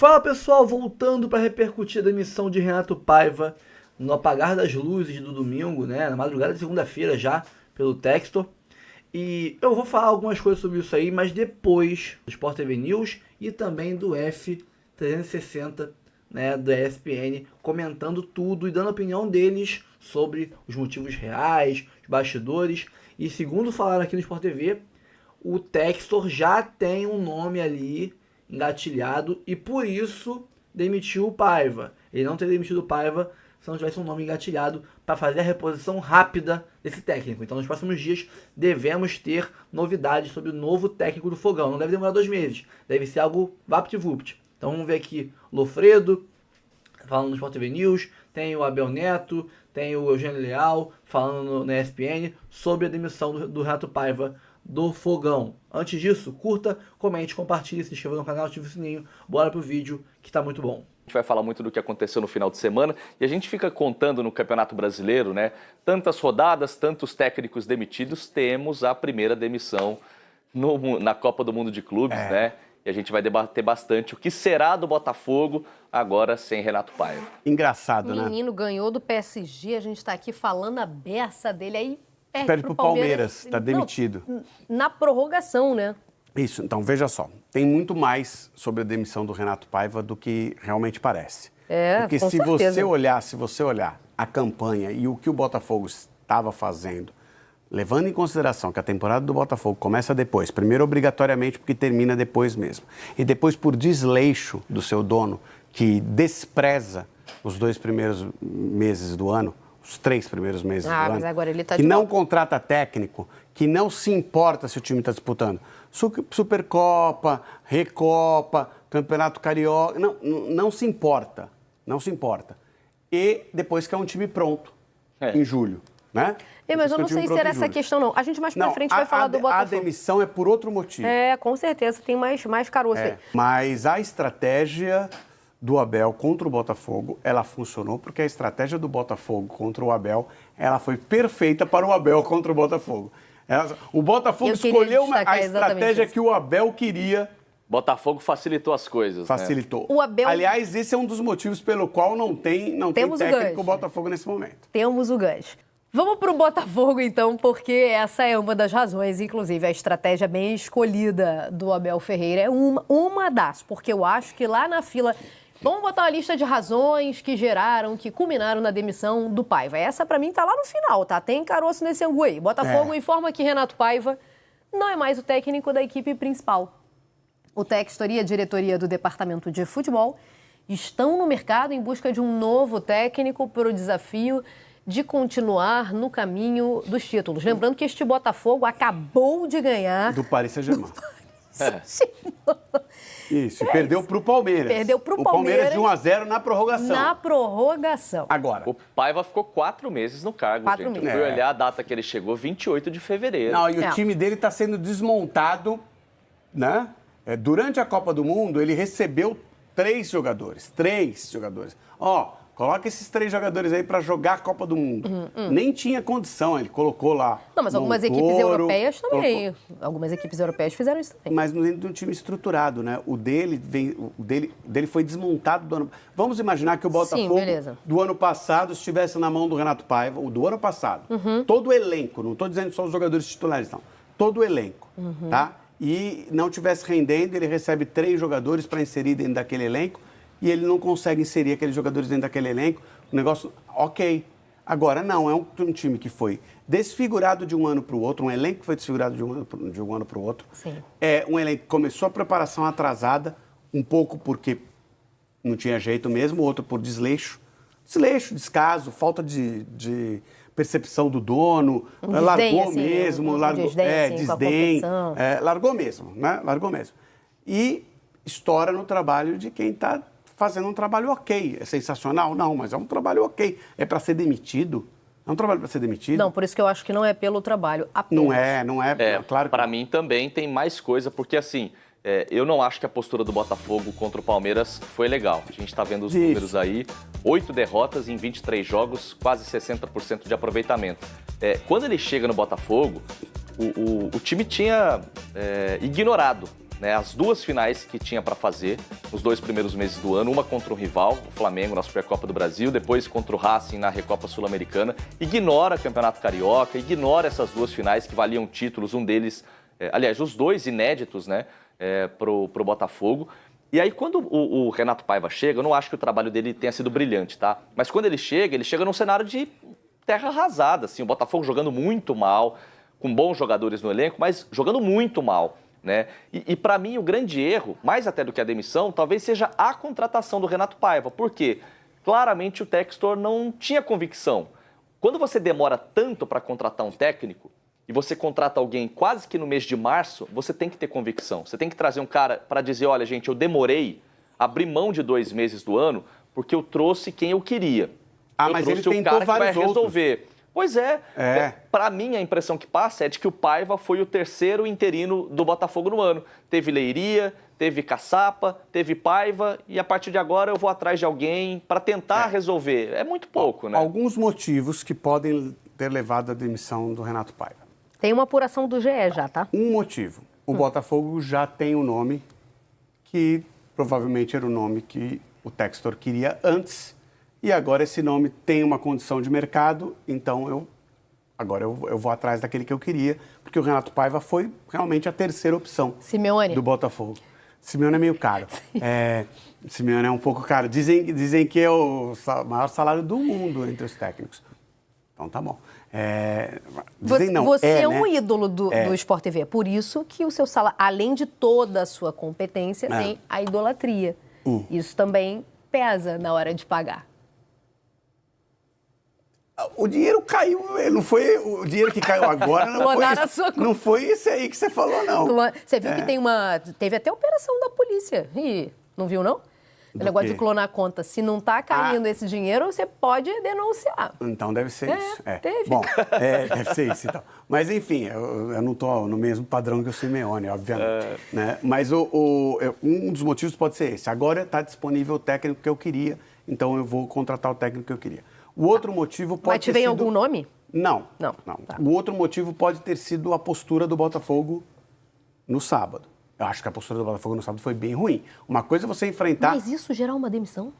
Fala pessoal, voltando para repercutir a demissão de Renato Paiva no apagar das luzes do domingo, né, na madrugada de segunda-feira já, pelo Textor. E eu vou falar algumas coisas sobre isso aí, mas depois do Sport TV News e também do F360, né, da ESPN, comentando tudo e dando a opinião deles sobre os motivos reais, os bastidores. E segundo falaram aqui no Sport TV, o Textor já tem um nome ali engatilhado e por isso demitiu o Paiva. Ele não teria demitido o Paiva se não tivesse um nome engatilhado para fazer a reposição rápida desse técnico. Então nos próximos dias devemos ter novidades sobre o novo técnico do Fogão. Não deve demorar 2 meses, deve ser algo vapt-vupt. Então vamos ver aqui Lofredo falando no Sport TV News, tem o Abel Neto, tem o Eugênio Leal falando na ESPN sobre a demissão do Renato Paiva do Fogão. Antes disso, curta, comente, compartilhe, se inscreva no canal, ative o sininho. Bora pro vídeo que tá muito bom. A gente vai falar muito do que aconteceu no final de semana e a gente fica contando no Campeonato Brasileiro, né? Tantas rodadas, tantos técnicos demitidos, temos a primeira demissão na Copa do Mundo de Clubes, né? E a gente vai debater bastante o que será do Botafogo agora sem Renato Paiva. Engraçado, né? O menino ganhou do PSG, a gente tá aqui falando a beça dele, aí perde pro Palmeiras, tá demitido. Não, na prorrogação, né? Isso, então veja só, tem muito mais sobre a demissão do Renato Paiva do que realmente parece. Porque com se certeza. você olhar a campanha e o que o Botafogo estava fazendo, levando em consideração que a temporada do Botafogo começa depois, primeiro obrigatoriamente porque termina depois mesmo, e depois por desleixo do seu dono, que despreza os 2 primeiros meses do ano, os 3 primeiros meses do ano, mas agora ele tá que de não volta. contrata técnico, que não se importa se o time está disputando Supercopa, Recopa, Campeonato Carioca, não se importa, não se importa. E depois que é um time pronto, em julho, né? Mas eu não sei se era essa questão, não. A gente mais pra frente vai falar do Botafogo. A demissão é por outro motivo. Com certeza, tem mais caroço aí. Mas a estratégia do Abel contra o Botafogo, ela funcionou porque a estratégia do Botafogo contra o Abel, ela foi perfeita para o Abel contra o Botafogo. O Botafogo escolheu a estratégia que o Abel queria. Botafogo facilitou as coisas. Facilitou. Né? O Abel... Aliás, esse é um dos motivos pelo qual não tem técnico o Botafogo nesse momento. Temos o gancho. Vamos para o Botafogo, então, porque essa é uma das razões, inclusive, a estratégia bem escolhida do Abel Ferreira é uma das, porque eu acho que lá na fila... Vamos botar uma lista de razões que geraram, que culminaram na demissão do Paiva. Essa, pra mim, tá lá no final, tá? Tem caroço nesse angu aí. Botafogo informa que Renato Paiva não é mais o técnico da equipe principal. O Textor e a diretoria do departamento de futebol estão no mercado em busca de um novo técnico para o desafio de continuar no caminho dos títulos. Lembrando que este Botafogo acabou de ganhar... Do Paris Saint-Germain. Isso, e perdeu pro Palmeiras. Perdeu pro o Palmeiras de 1-0 na prorrogação. Na prorrogação. Agora. O Paiva ficou 4 meses no cargo, 4 gente. meses. Eu fui olhar a data que ele chegou, 28 de fevereiro. Não, e o time dele está sendo desmontado, né? Durante a Copa do Mundo, ele recebeu 3 jogadores. 3 jogadores. Coloca esses 3 jogadores aí para jogar a Copa do Mundo. Nem tinha condição, ele colocou lá. Não, mas algumas equipes europeias também. Algumas equipes europeias fizeram isso também. Mas dentro de um time estruturado, né? O dele foi desmontado do ano. Vamos imaginar que o Botafogo do ano passado estivesse na mão do Renato Paiva, o do ano passado. Todo o elenco, não estou dizendo só os jogadores titulares, não. Todo o elenco, tá? E não tivesse rendendo, ele recebe 3 jogadores para inserir dentro daquele elenco. E ele não consegue inserir aqueles jogadores dentro daquele elenco, o negócio, ok. Agora, não, é um time que foi desfigurado de um ano para o outro, um elenco que foi desfigurado de um ano para o outro. Sim. É um elenco que começou a preparação atrasada, um pouco porque não tinha jeito mesmo, outro por desleixo. Desleixo, descaso, falta de percepção do dono, largou assim, mesmo, desdém, largou mesmo, né? Largou mesmo. E estoura no trabalho de quem está fazendo um trabalho ok. É sensacional? Não, mas é um trabalho ok. É para ser demitido? É um trabalho para ser demitido? Não, por isso que eu acho que não é pelo trabalho apenas. Não é. Claro que para mim também tem mais coisa, porque assim, eu não acho que a postura do Botafogo contra o Palmeiras foi legal. A gente está vendo os números aí, 8 derrotas em 23 jogos, quase 60% de aproveitamento. Quando ele chega no Botafogo, o time tinha ignorado né, as 2 finais que tinha para fazer nos 2 primeiros meses do ano, uma contra um rival, o Flamengo na Supercopa do Brasil, depois contra o Racing na Recopa Sul-Americana, ignora o Campeonato Carioca, ignora essas 2 finais que valiam títulos, um deles, aliás, os 2 inéditos, né, pro Botafogo. E aí, quando o Renato Paiva chega, eu não acho que o trabalho dele tenha sido brilhante, tá? Mas quando ele chega num cenário de terra arrasada, assim, o Botafogo jogando muito mal, com bons jogadores no elenco, mas jogando muito mal, né? E para mim, o grande erro, mais até do que a demissão, talvez seja a contratação do Renato Paiva. Por quê? Claramente o Textor não tinha convicção. Quando você demora tanto para contratar um técnico, e você contrata alguém quase que no mês de março, você tem que ter convicção. Você tem que trazer um cara para dizer, olha, gente, eu demorei, abri mão de 2 meses do ano, porque eu trouxe quem eu queria. Mas ele tentou o cara que vai resolver. Outros. Pois para mim a impressão que passa é de que o Paiva foi o 3º interino do Botafogo no ano. Teve Leiria, teve Caçapa, teve Paiva, e a partir de agora eu vou atrás de alguém para tentar resolver. É muito pouco, né? Alguns motivos que podem ter levado à demissão do Renato Paiva. Tem uma apuração do GE já, tá? Um motivo. O Botafogo já tem um nome que provavelmente era o nome que o Textor queria antes, e agora esse nome tem uma condição de mercado, então eu vou atrás daquele que eu queria, porque o Renato Paiva foi realmente a 3ª opção Simeone. do Botafogo. Simeone é meio caro. Simeone é um pouco caro. Dizem que é o maior salário do mundo entre os técnicos. Então tá bom. Você é um ídolo do Sport TV, por isso que o seu salário, além de toda a sua competência, tem a idolatria. Isso também pesa na hora de pagar. O dinheiro caiu, não foi o dinheiro que caiu agora, não foi isso aí que você falou, não. Você viu que teve até operação da polícia, não viu, não? O negócio de clonar a conta. Se não está caindo esse dinheiro, você pode denunciar. Então deve ser isso. Teve. Bom, deve ser isso então. Mas enfim, eu não estou no mesmo padrão que o Simeone, obviamente. Né? Mas um dos motivos pode ser esse. Agora está disponível o técnico que eu queria, então eu vou contratar o técnico que eu queria. O outro motivo pode ter sido... Mas te vem algum nome? Não. Tá. O outro motivo pode ter sido a postura do Botafogo no sábado. Eu acho que a postura do Botafogo no sábado foi bem ruim. Uma coisa é você enfrentar... Mas isso gerar uma demissão?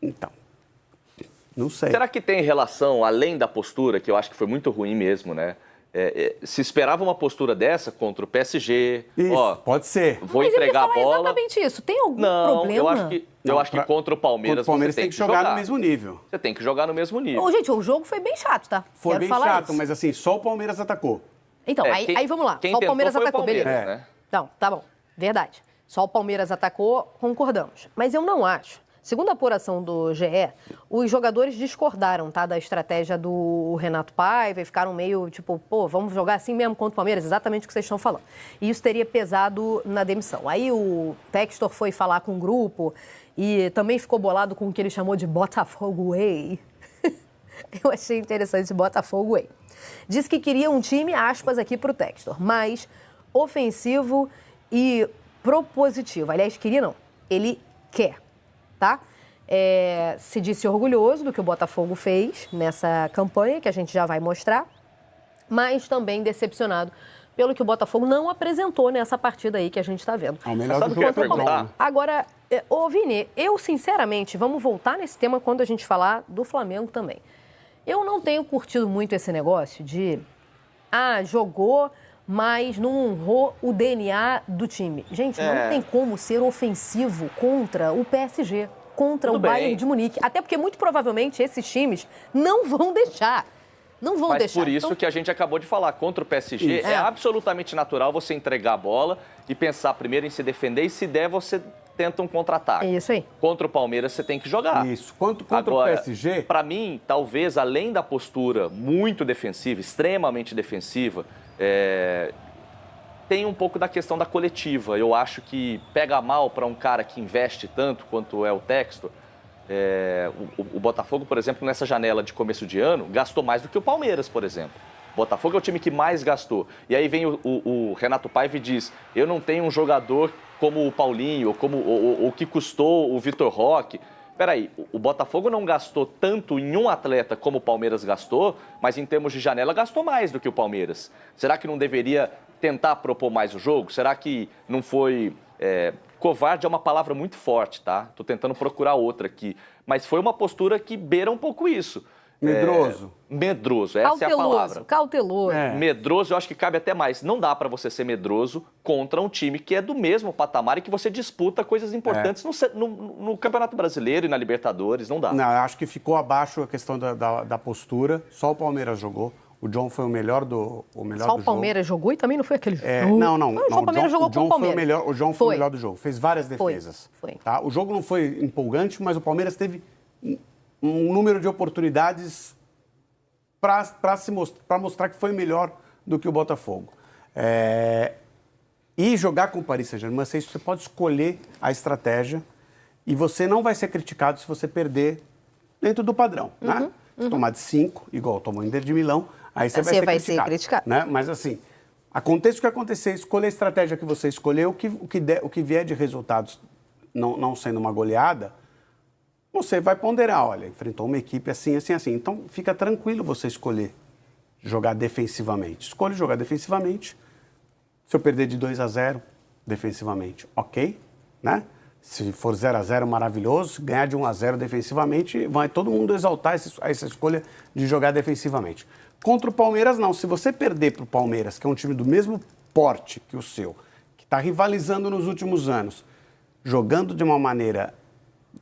Então, não sei. Será que tem relação, além da postura, que eu acho que foi muito ruim mesmo, né? Se esperava uma postura dessa contra o PSG... Isso, pode ser. Vou entregar a bola... exatamente isso. Tem algum problema? Eu acho que contra o Palmeiras, você tem que jogar no mesmo nível. Você tem que jogar no mesmo nível. Gente, o jogo foi bem chato, tá? Foi bem chato, mas assim, só o Palmeiras atacou. Então, aí vamos lá. Só o Palmeiras atacou, beleza. Né? Então, tá bom. Verdade. Só o Palmeiras atacou, concordamos. Mas eu não acho. Segundo a apuração do GE, os jogadores discordaram, tá, da estratégia do Renato Paiva e ficaram meio tipo, vamos jogar assim mesmo contra o Palmeiras, exatamente o que vocês estão falando. E isso teria pesado na demissão. Aí o Textor foi falar com o grupo e também ficou bolado com o que ele chamou de Botafogo Way. Eu achei interessante Botafogo Way. Disse que queria um time, aspas, aqui pro Textor, mais ofensivo e propositivo. Aliás, queria não. Ele quer, tá? Se disse orgulhoso do que o Botafogo fez nessa campanha, que a gente já vai mostrar, mas também decepcionado pelo que o Botafogo não apresentou nessa partida aí que a gente está vendo. Sabe o que eu ia perguntar? Agora, Vini, eu sinceramente, vamos voltar nesse tema quando a gente falar do Flamengo também. Eu não tenho curtido muito esse negócio de, jogou, mas não honrou o DNA do time. Gente, não tem como ser ofensivo contra o PSG, contra o Bayern de Munique. Até porque, muito provavelmente, esses times não vão deixar. Não vão deixar. Mas por isso que a gente acabou de falar, contra o PSG, é absolutamente natural você entregar a bola e pensar primeiro em se defender e, se der, você tenta um contra-ataque. É isso aí. Contra o Palmeiras, você tem que jogar. Isso. Contra Agora, o PSG... Para mim, talvez, além da postura muito defensiva, extremamente defensiva, tem um pouco da questão da coletiva. Eu acho que pega mal para um cara que investe tanto quanto é o Textor. O Botafogo, por exemplo, nessa janela de começo de ano, gastou mais do que o Palmeiras, por exemplo. O Botafogo é o time que mais gastou. E aí vem o Renato Paiva e diz, eu não tenho um jogador como o Paulinho, ou como o que custou o Vitor Roque. Peraí, o Botafogo não gastou tanto em um atleta como o Palmeiras gastou, mas em termos de janela gastou mais do que o Palmeiras. Será que não deveria tentar propor mais o jogo? Será que não foi Covarde é uma palavra muito forte, tá? Tô tentando procurar outra aqui. Mas foi uma postura que beira um pouco isso. Medroso. Medroso, essa é a palavra. Cauteloso. Medroso, eu acho que cabe até mais. Não dá para você ser medroso contra um time que é do mesmo patamar e que você disputa coisas importantes no Campeonato Brasileiro e na Libertadores. Não dá. Não, eu acho que ficou abaixo a questão da postura. Só o Palmeiras jogou. O John foi o melhor do jogo. Só o Palmeiras jogou e também não foi aquele jogo. Não. O Palmeiras jogou com o Palmeiras. O John foi o melhor do jogo. Fez várias defesas. Foi. Tá? O jogo não foi empolgante, mas o Palmeiras teve um número de oportunidades para mostrar que foi melhor do que o Botafogo. E jogar com o Paris Saint-Germain, você pode escolher a estratégia e você não vai ser criticado se você perder dentro do padrão, né? Se tomar de 5, igual tomou o Inter de Milão, aí você vai ser criticado. Né? Mas assim, aconteça o que acontecer, escolha a estratégia que você escolheu, o que vier de resultados não sendo uma goleada, você vai ponderar, olha, enfrentou uma equipe assim. Então, fica tranquilo você escolher jogar defensivamente. Escolhe jogar defensivamente. Se eu perder de 2-0, defensivamente, ok, né? Se for 0-0, maravilhoso. Se ganhar de 1-0 defensivamente, vai todo mundo exaltar essa escolha de jogar defensivamente. Contra o Palmeiras, não. Se você perder para o Palmeiras, que é um time do mesmo porte que o seu, que está rivalizando nos últimos anos, jogando de uma maneira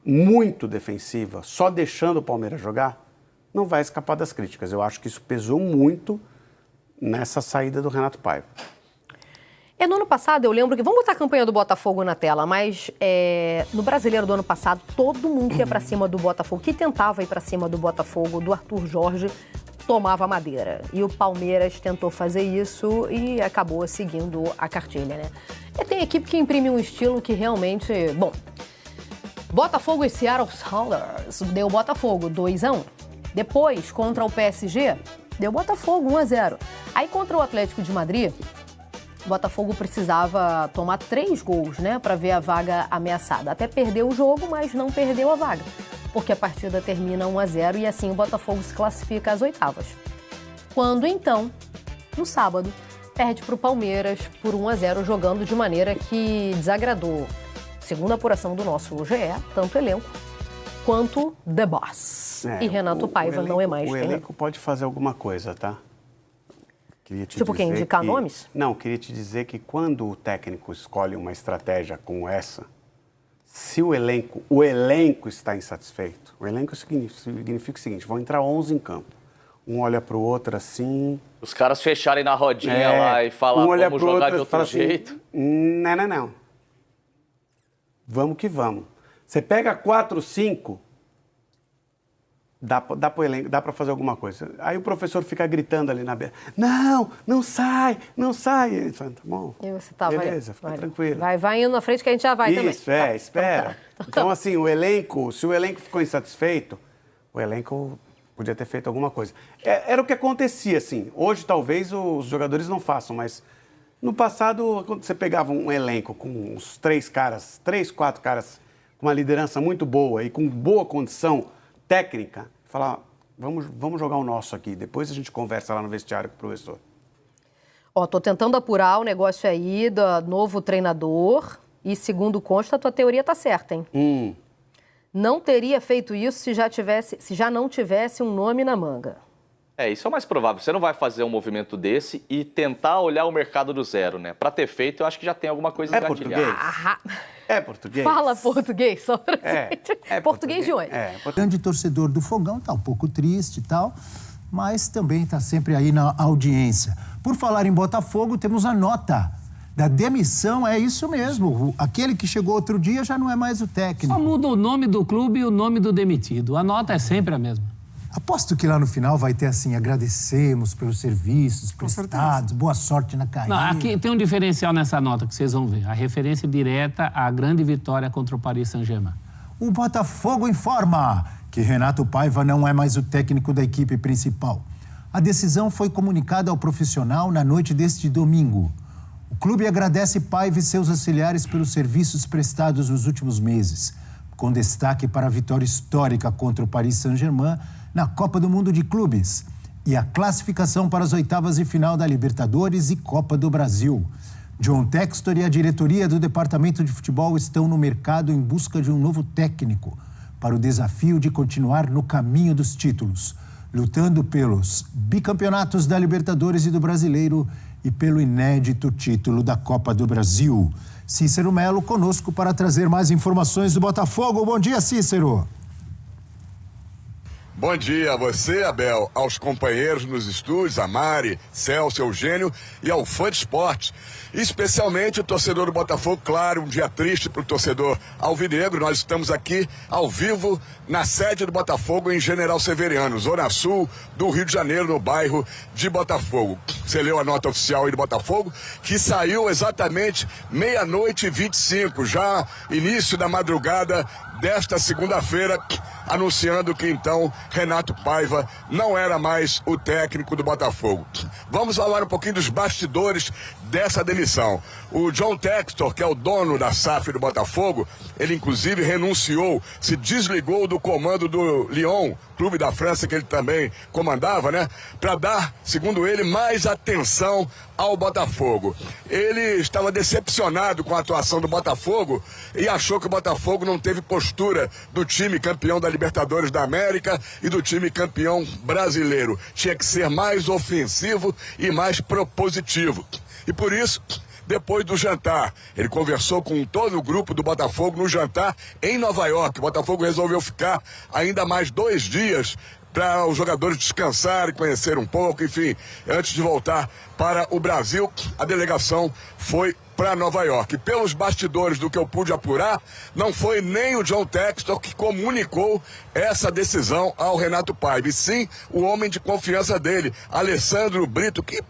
muito defensiva, só deixando o Palmeiras jogar, não vai escapar das críticas. Eu acho que isso pesou muito nessa saída do Renato Paiva. No ano passado, eu lembro que... Vamos botar a campanha do Botafogo na tela, mas no Brasileiro do ano passado, todo mundo que ia pra cima do Botafogo, que tentava ir pra cima do Botafogo, do Arthur Jorge, tomava madeira. E o Palmeiras tentou fazer isso e acabou seguindo a cartilha, né? E tem equipe que imprime um estilo que realmente... Bom, Botafogo e Seattle Sounders deu Botafogo 2-1. Depois, contra o PSG, deu Botafogo 1-0. Aí, contra o Atlético de Madrid... O Botafogo precisava tomar 3 gols, né, para ver a vaga ameaçada. Até perdeu o jogo, mas não perdeu a vaga, porque a partida termina 1-0 e assim o Botafogo se classifica às oitavas. Quando então, no sábado, perde para o Palmeiras por 1-0, jogando de maneira que desagradou, segundo a apuração do nosso GE, tanto o elenco quanto The Boss. E Renato Paiva não é mais. O elenco pode fazer alguma coisa, tá? Tipo quem? Indicar nomes? Não, queria te dizer que quando o técnico escolhe uma estratégia como essa, se o elenco está insatisfeito, o elenco significa o seguinte, vão entrar 11 em campo. Um olha para o outro assim... Os caras fecharem na rodinha lá e falar, vamos jogar de outro jeito. Assim, não. Vamos que vamos. Você pega 4, 5... Dá para o elenco, dá para fazer alguma coisa. Aí o professor fica gritando ali na beira. Não sai. Ele fala, tá bom. E você tá, beleza, fica tranquilo. Vai indo na frente que a gente já vai também. Isso, espera. Então, assim, se o elenco ficou insatisfeito, o elenco podia ter feito alguma coisa. Era o que acontecia, assim. Hoje, talvez, os jogadores não façam, mas no passado, quando você pegava um elenco com uns 3, 4 caras com uma liderança muito boa e com boa condição técnica, falar, vamos jogar o nosso aqui, depois a gente conversa lá no vestiário com o professor. Tô tentando apurar o negócio aí do novo treinador e, segundo consta, a tua teoria tá certa, hein? Não teria feito isso se já não tivesse um nome na manga. Isso é o mais provável. Você não vai fazer um movimento desse e tentar olhar o mercado do zero, né? Para ter feito, eu acho que já tem alguma coisa engatilhada. É português? Fala português, só pra gente. Português de onde? O grande torcedor do Fogão tá um pouco triste e tal, mas também tá sempre aí na audiência. Por falar em Botafogo, temos a nota da demissão, é isso mesmo. Aquele que chegou outro dia já não é mais o técnico. Só muda o nome do clube e o nome do demitido. A nota é sempre a mesma. Aposto que lá no final vai ter assim, agradecemos pelos serviços prestados, boa sorte na carreira. Não, aqui tem um diferencial nessa nota que vocês vão ver. A referência direta à grande vitória contra o Paris Saint-Germain. O Botafogo informa que Renato Paiva não é mais o técnico da equipe principal. A decisão foi comunicada ao profissional na noite deste domingo. O clube agradece Paiva e seus auxiliares pelos serviços prestados nos últimos meses, com destaque para a vitória histórica contra o Paris Saint-Germain na Copa do Mundo de Clubes e a classificação para as oitavas de final da Libertadores e Copa do Brasil. John Textor e a diretoria do Departamento de Futebol estão no mercado em busca de um novo técnico para o desafio de continuar no caminho dos títulos, lutando pelos bicampeonatos da Libertadores e do Brasileiro e pelo inédito título da Copa do Brasil. Cícero Melo conosco para trazer mais informações do Botafogo. Bom dia, Cícero. Bom dia a você, Abel, aos companheiros nos estúdios, a Mari, Celso, Eugênio e ao fã de esporte. Especialmente o torcedor do Botafogo, claro, um dia triste para o torcedor alvinegro. Nós estamos aqui ao vivo na sede do Botafogo em General Severiano, Zona Sul do Rio de Janeiro, no bairro de Botafogo. Você leu a nota oficial aí do Botafogo, que saiu exatamente 00:25, já início da madrugada desta segunda-feira, anunciando que então Renato Paiva não era mais o técnico do Botafogo. Vamos falar um pouquinho dos bastidores dessa demissão. O John Textor, que é o dono da SAF do Botafogo, ele inclusive renunciou, se desligou do comando do Lyon, clube da França que ele também comandava, né? Para dar, segundo ele, mais atenção ao Botafogo. Ele estava decepcionado com a atuação do Botafogo e achou que o Botafogo não teve postura do time campeão da Libertadores da América e do time campeão brasileiro. Tinha que ser mais ofensivo e mais propositivo. E por isso, depois do jantar, ele conversou com todo o grupo do Botafogo no jantar em Nova York. O Botafogo resolveu ficar ainda mais 2 dias para os jogadores descansarem, conhecer um pouco, enfim, antes de voltar para o Brasil, a delegação foi para Nova York. Pelos bastidores do que eu pude apurar, não foi nem o John Textor que comunicou essa decisão ao Renato Paiva, e sim o homem de confiança dele, Alessandro Brito, que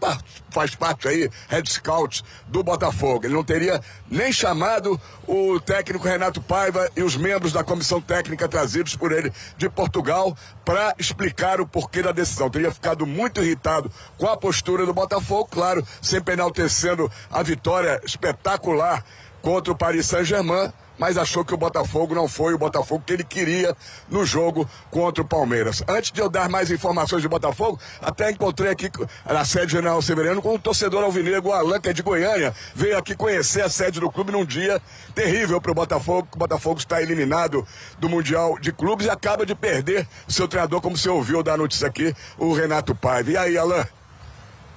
faz parte aí, head scout do Botafogo. Ele não teria nem chamado o técnico Renato Paiva e os membros da comissão técnica trazidos por ele de Portugal para explicar o porquê da decisão. Teria ficado muito irritado com a postura do Botafogo, claro, sempre enaltecendo a vitória espetacular contra o Paris Saint-Germain, mas achou que o Botafogo não foi o Botafogo que ele queria no jogo contra o Palmeiras. Antes de eu dar mais informações do Botafogo, até encontrei aqui na sede General Severiano com um torcedor alvinegro, o Alan, que é de Goiânia, veio aqui conhecer a sede do clube num dia terrível para o Botafogo. O Botafogo está eliminado do Mundial de Clubes e acaba de perder o seu treinador, como você ouviu dar notícia aqui, o Renato Paiva. E aí, Alan?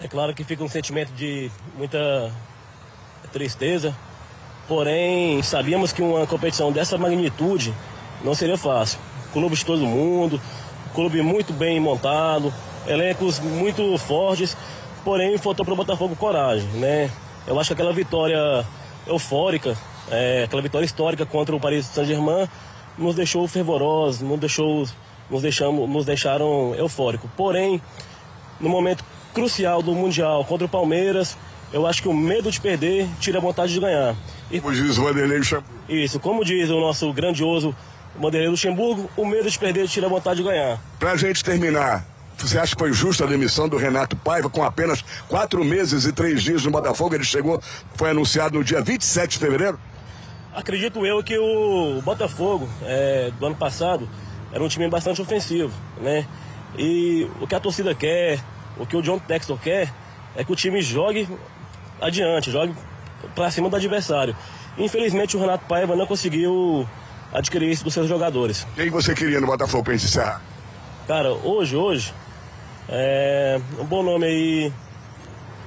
É claro que fica um sentimento de muita tristeza, porém sabíamos que uma competição dessa magnitude não seria fácil. Clubes de todo mundo, clube muito bem montado, elencos muito fortes, porém faltou para o Botafogo coragem, né? Eu acho que aquela vitória eufórica, aquela vitória histórica contra o Paris Saint-Germain nos deixou fervorosos, nos deixaram eufóricos. Porém, no momento crucial do Mundial contra o Palmeiras, eu acho que o medo de perder tira a vontade de ganhar. Como diz o Vanderlei Luxemburgo. Isso, como diz o nosso grandioso Vanderlei Luxemburgo, o medo de perder tira a vontade de ganhar. Pra gente terminar, você acha que foi justa a demissão do Renato Paiva com apenas 4 meses e 3 dias no Botafogo? Ele foi anunciado no dia 27 de fevereiro? Acredito eu que o Botafogo, do ano passado, era um time bastante ofensivo, né? E o que a torcida quer, o que o John Textor quer, é que o time jogue adiante, jogue para cima do adversário. Infelizmente o Renato Paiva não conseguiu adquirir isso dos seus jogadores. Quem você queria no Botafogo para encerrar? Cara, hoje, um bom nome aí,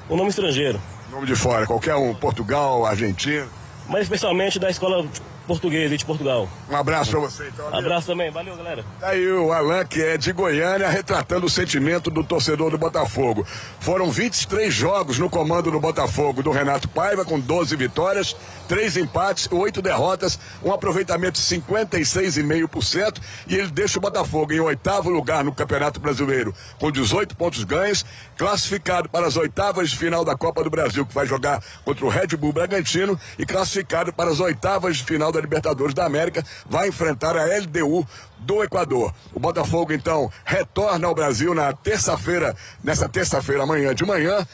um nome estrangeiro. Nome de fora, qualquer um, Portugal, Argentina. Mas especialmente da escola portuguesa de Portugal. Um abraço pra você, então. Amigo. Abraço também, valeu, galera. Tá aí o Alan, que é de Goiânia, retratando o sentimento do torcedor do Botafogo. Foram 23 jogos no comando do Botafogo, do Renato Paiva, com 12 vitórias, 3 empates, 8 derrotas, um aproveitamento de 56,5%, e ele deixa o Botafogo em 8º lugar no Campeonato Brasileiro, com 18 pontos ganhos, classificado para as 8ª de final da Copa do Brasil, que vai jogar contra o Red Bull Bragantino, e classificado para as 8ª de final da Libertadores da América, vai enfrentar a LDU do Equador. O Botafogo, então, retorna ao Brasil nessa terça-feira, amanhã de manhã.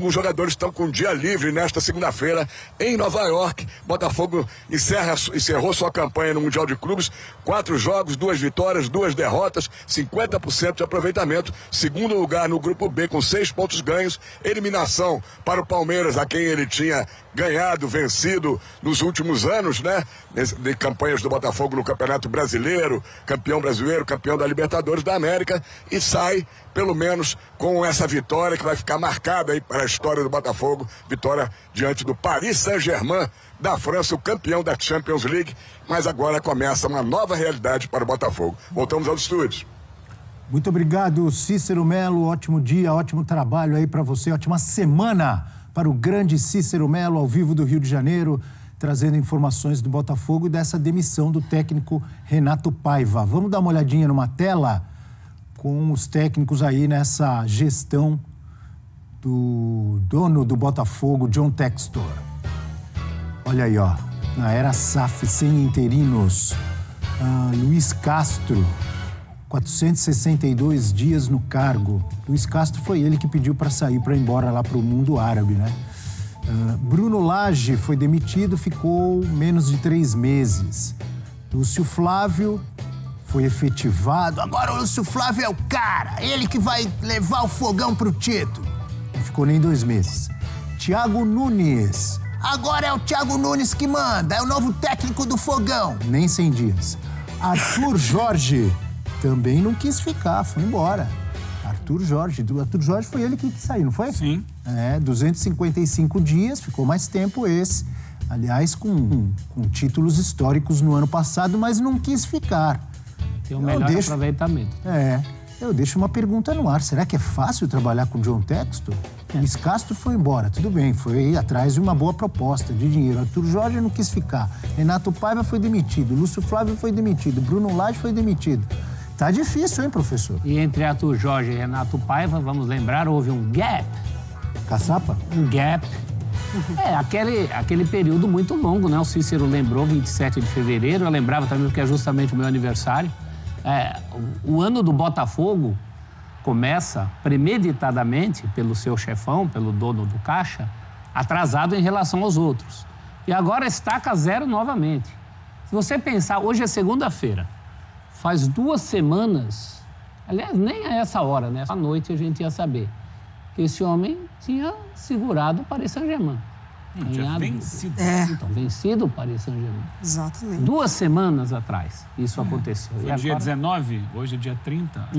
Os jogadores estão com dia livre nesta segunda-feira em Nova York. Botafogo encerrou sua campanha no Mundial de Clubes. 4 jogos, 2 vitórias, 2 derrotas, 50% de aproveitamento. 2º lugar no grupo B com 6 pontos ganhos. Eliminação para o Palmeiras, a quem ele tinha ganhado, vencido nos últimos anos, né? De campanhas do Botafogo no Campeonato Brasileiro, campeão brasileiro, campeão da Libertadores da América, e sai, pelo menos, com essa vitória que vai ficar marcada aí para a história do Botafogo, vitória diante do Paris Saint-Germain da França, o campeão da Champions League, mas agora começa uma nova realidade para o Botafogo. Voltamos aos estúdios. Muito obrigado, Cícero Melo. Ótimo dia, ótimo trabalho aí para você. Ótima semana para o grande Cícero Melo, ao vivo do Rio de Janeiro, trazendo informações do Botafogo e dessa demissão do técnico Renato Paiva. Vamos dar uma olhadinha numa tela com os técnicos aí nessa gestão do dono do Botafogo, John Textor. Olha aí, ó, na era SAF, sem interinos, Luiz Castro, 462 dias no cargo. Luiz Castro foi ele que pediu para sair, para ir embora lá para o mundo árabe, né? Bruno Lage foi demitido, ficou menos de 3 meses. Lúcio Flávio foi efetivado. Agora o Lúcio Flávio é o cara, ele que vai levar o Fogão pro título. Não ficou nem 2 meses. Thiago Nunes. Agora é o Thiago Nunes que manda, é o novo técnico do Fogão. Nem 100 dias. Arthur Jorge também não quis ficar, foi embora. Arthur Jorge foi ele que saiu, não foi? Sim. 255 dias, ficou mais tempo esse. Aliás, com títulos históricos no ano passado, mas não quis ficar. Tem um melhor aproveitamento. Eu deixo uma pergunta no ar. Será que é fácil trabalhar com John Textor? Luiz Castro foi embora, tudo bem, foi atrás de uma boa proposta de dinheiro. Arthur Jorge não quis ficar. Renato Paiva foi demitido, Lúcio Flávio foi demitido, Bruno Lage foi demitido. Tá difícil, hein, professor? E entre Arthur Jorge e Renato Paiva, vamos lembrar, houve um gap. Caçapa? Um gap. Aquele período muito longo, né? O Cícero lembrou, 27 de fevereiro, eu lembrava também porque é justamente o meu aniversário. O ano do Botafogo começa premeditadamente pelo seu chefão, pelo dono do caixa, atrasado em relação aos outros. E agora estaca 0 novamente. Se você pensar, hoje é segunda-feira, faz 2 semanas, aliás, nem a essa hora, né? À noite a gente ia saber que esse homem tinha segurado o Paris Saint-Germain. Tinha vencido. Então, vencido o Paris Saint-Germain. Exatamente. 2 semanas atrás isso aconteceu. Foi e dia agora... 19, hoje é dia 30.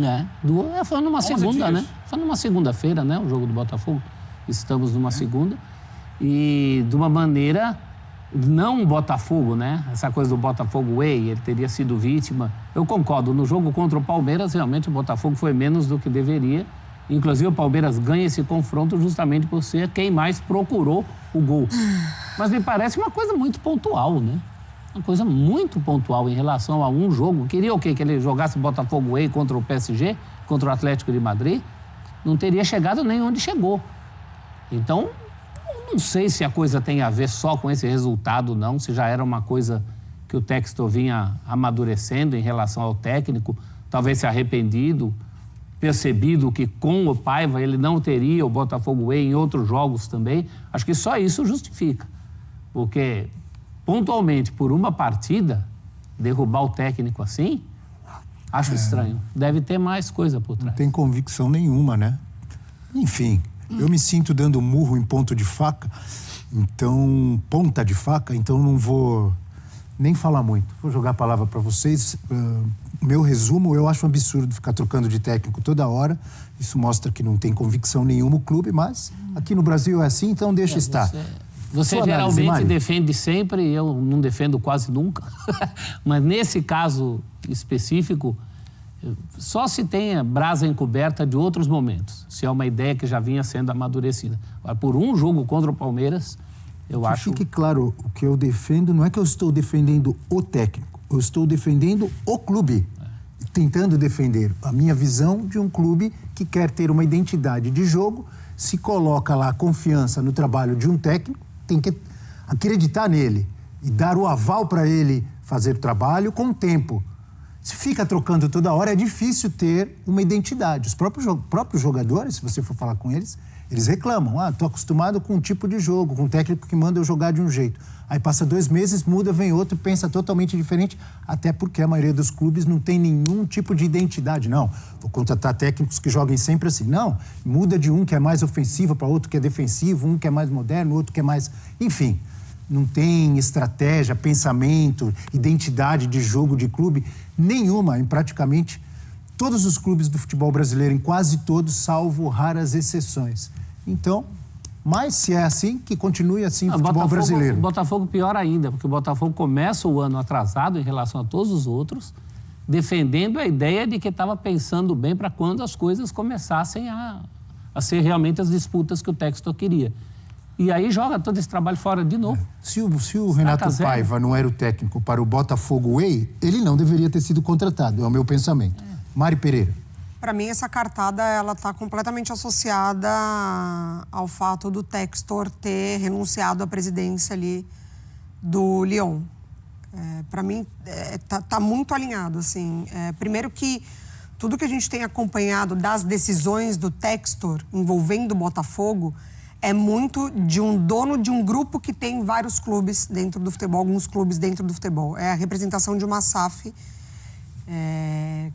Foi numa segunda, dias. né? Foi numa segunda-feira, né? O jogo do Botafogo. Estamos numa segunda. E de uma maneira, não o Botafogo, né? Essa coisa do Botafogo Way, ele teria sido vítima. Eu concordo, no jogo contra o Palmeiras, realmente o Botafogo foi menos do que deveria. Inclusive, o Palmeiras ganha esse confronto justamente por ser quem mais procurou o gol. Mas me parece uma coisa muito pontual, né? Uma coisa muito pontual em relação a um jogo. Queria o quê? Que ele jogasse Botafogo Way contra o PSG, contra o Atlético de Madrid? Não teria chegado nem onde chegou. Então, não sei se a coisa tem a ver só com esse resultado, não. Se já era uma coisa que o Textor vinha amadurecendo em relação ao técnico, talvez se arrependido, percebido que com o Paiva ele não teria o Botafogo Way em outros jogos também. Acho que só isso justifica. Porque, pontualmente, por uma partida, derrubar o técnico assim, acho estranho. Deve ter mais coisa por trás. Não tem convicção nenhuma, né? Enfim, eu me sinto dando murro em ponta de faca, então não vou nem falar muito. Vou jogar a palavra para vocês. Meu resumo, eu acho um absurdo ficar trocando de técnico toda hora. Isso mostra que não tem convicção nenhuma o clube, mas aqui no Brasil é assim, então deixa estar. Você geralmente defende sempre, eu não defendo quase nunca. Mas nesse caso específico, só se tem brasa encoberta de outros momentos. Se é uma ideia que já vinha sendo amadurecida. Por um jogo contra o Palmeiras, eu acho... Fique claro, o que eu defendo não é que eu estou defendendo o técnico. Eu estou defendendo o clube. Tentando defender a minha visão de um clube que quer ter uma identidade de jogo, se coloca lá a confiança no trabalho de um técnico, tem que acreditar nele e dar o aval para ele fazer o trabalho com o tempo. Se fica trocando toda hora, é difícil ter uma identidade. Os próprios jogadores, se você for falar com eles, Eles reclamam, tô acostumado com um tipo de jogo, com um técnico que manda eu jogar de um jeito. Aí passa 2 meses, muda, vem outro, pensa totalmente diferente, até porque a maioria dos clubes não tem nenhum tipo de identidade. Não, vou contratar técnicos que joguem sempre assim. Não, muda de um que é mais ofensivo para outro que é defensivo, um que é mais moderno, outro que é mais... Enfim, não tem estratégia, pensamento, identidade de jogo de clube nenhuma em praticamente todos os clubes do futebol brasileiro, em quase todos, salvo raras exceções. Então, mas se é assim, que continue assim o futebol brasileiro. O Botafogo pior ainda, porque o Botafogo começa o ano atrasado em relação a todos os outros, defendendo a ideia de que estava pensando bem para quando as coisas começassem a ser realmente as disputas que o Textor queria. E aí joga todo esse trabalho fora de novo. Se o Renato Paiva não era o técnico para o Botafogo Way, ele não deveria ter sido contratado, é o meu pensamento. Mari Pereira. Para mim, essa cartada ela está completamente associada ao fato do Textor ter renunciado à presidência ali do Lyon. Para mim, tá muito alinhado, assim. Primeiro que tudo que a gente tem acompanhado das decisões do Textor envolvendo o Botafogo é muito de um dono de um grupo que tem vários clubes dentro do futebol, alguns clubes dentro do futebol. É a representação de uma SAF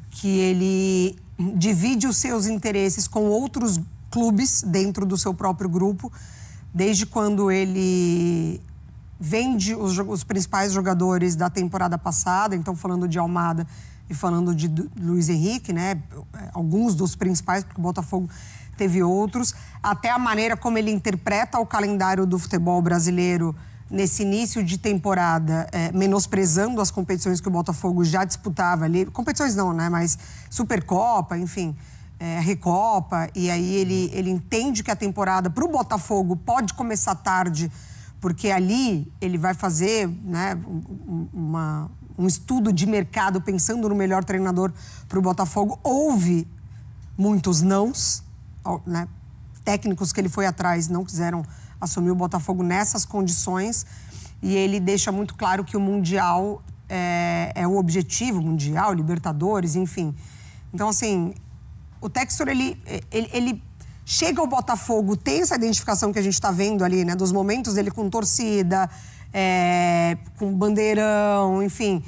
que ele divide os seus interesses com outros clubes dentro do seu próprio grupo, desde quando ele vende os principais jogadores da temporada passada, então falando de Almada e falando de Luiz Henrique, né? Alguns dos principais, porque o Botafogo teve outros, até a maneira como ele interpreta o calendário do futebol brasileiro nesse início de temporada, menosprezando as competições que o Botafogo já disputava ali. Competições não, né? Mas Supercopa, enfim, Recopa. E aí ele entende que a temporada para o Botafogo pode começar tarde, porque ali ele vai fazer, né, um estudo de mercado pensando no melhor treinador para o Botafogo. Houve muitos nãos, né? Técnicos que ele foi atrás não quiseram assumir o Botafogo nessas condições, e ele deixa muito claro que o Mundial é o objetivo, Mundial, Libertadores, enfim. Então, assim, o Textor, ele chega ao Botafogo, tem essa identificação que a gente está vendo ali, né, dos momentos dele com torcida, com bandeirão, enfim,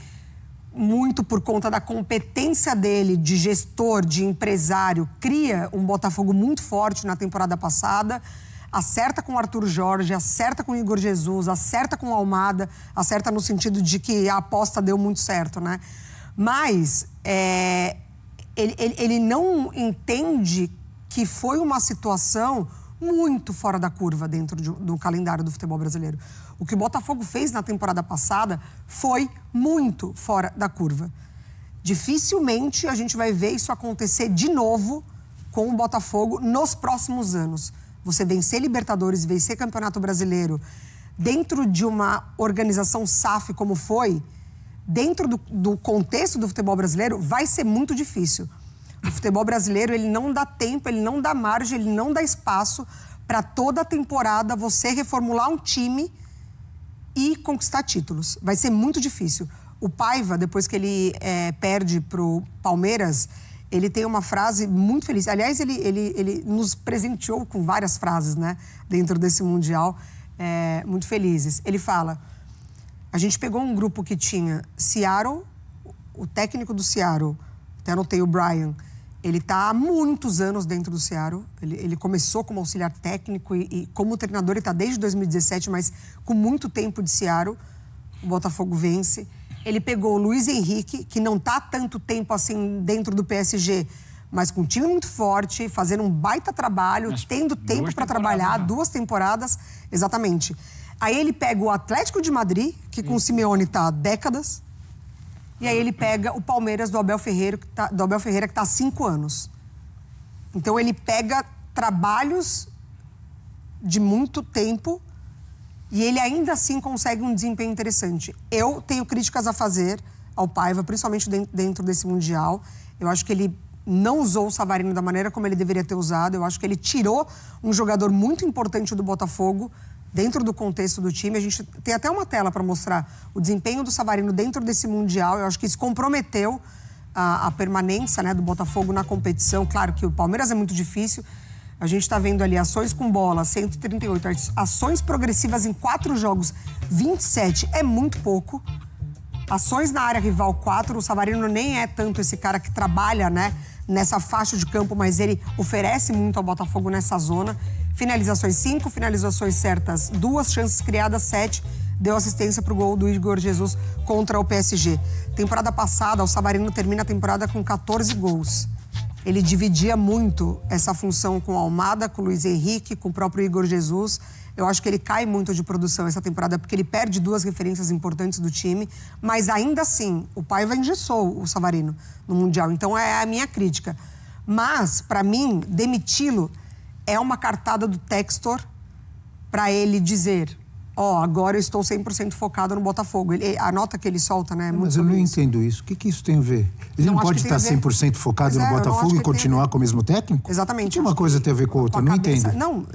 muito por conta da competência dele de gestor, de empresário, cria um Botafogo muito forte na temporada passada, acerta com o Arthur Jorge, acerta com o Igor Jesus, acerta com o Almada, acerta no sentido de que a aposta deu muito certo, né? Mas ele não entende que foi uma situação muito fora da curva dentro do calendário do futebol brasileiro. O que o Botafogo fez na temporada passada foi muito fora da curva. Dificilmente a gente vai ver isso acontecer de novo com o Botafogo nos próximos anos. Você vencer Libertadores, vencer Campeonato Brasileiro, dentro de uma organização SAF como foi, dentro do contexto do futebol brasileiro, vai ser muito difícil. O futebol brasileiro, ele não dá tempo, ele não dá margem, ele não dá espaço para toda a temporada você reformular um time e conquistar títulos. Vai ser muito difícil. O Paiva, depois que ele perde para o Palmeiras, ele tem uma frase muito feliz. Aliás, ele nos presenteou com várias frases, né, dentro desse Mundial, muito felizes. Ele fala, a gente pegou um grupo que tinha Seattle, o técnico do Seattle, até anotei o Brian, ele está há muitos anos dentro do Seattle. Ele começou como auxiliar técnico e como treinador ele está desde 2017, mas com muito tempo de Seattle. O Botafogo vence. Ele pegou o Luiz Henrique, que não está há tanto tempo assim dentro do PSG, mas com um time muito forte, fazendo um baita trabalho, mas tendo tempo para trabalhar, 2 temporadas, exatamente. Aí ele pega o Atlético de Madrid, que com o Simeone está há décadas, e aí ele pega o Palmeiras do Abel Ferreira, que está há 5 anos. Então ele pega trabalhos de muito tempo e ele ainda assim consegue um desempenho interessante. Eu tenho críticas a fazer ao Paiva, principalmente dentro desse Mundial. Eu acho que ele não usou o Savarino da maneira como ele deveria ter usado. Eu acho que ele tirou um jogador muito importante do Botafogo dentro do contexto do time. A gente tem até uma tela para mostrar o desempenho do Savarino dentro desse Mundial. Eu acho que isso comprometeu a permanência, né, do Botafogo na competição. Claro que o Palmeiras é muito difícil, A gente está vendo ali ações com bola, 138, ações progressivas em 4 jogos, 27, é muito pouco. Ações na área rival, 4, o Savarino nem é tanto esse cara que trabalha, né, nessa faixa de campo, mas ele oferece muito ao Botafogo nessa zona. Finalizações 5, finalizações certas 2, chances criadas 7, deu assistência para o gol do Igor Jesus contra o PSG. Temporada passada, o Savarino termina a temporada com 14 gols. Ele dividia muito essa função com o Almada, com o Luiz Henrique, com o próprio Igor Jesus. Eu acho que ele cai muito de produção essa temporada porque ele perde 2 referências importantes do time, mas ainda assim, o Paiva engessou o Savarino no Mundial, então é a minha crítica. Mas, para mim, demiti-lo é uma cartada do Textor para ele dizer: agora eu estou 100% focado no Botafogo. A nota que ele solta, né? Mas eu não entendo isso. O que isso tem a ver? Ele não pode estar 100% focado no Botafogo e continuar com o mesmo técnico? Exatamente. Que uma coisa tem a ver com a outra? Eu não entendo. Não,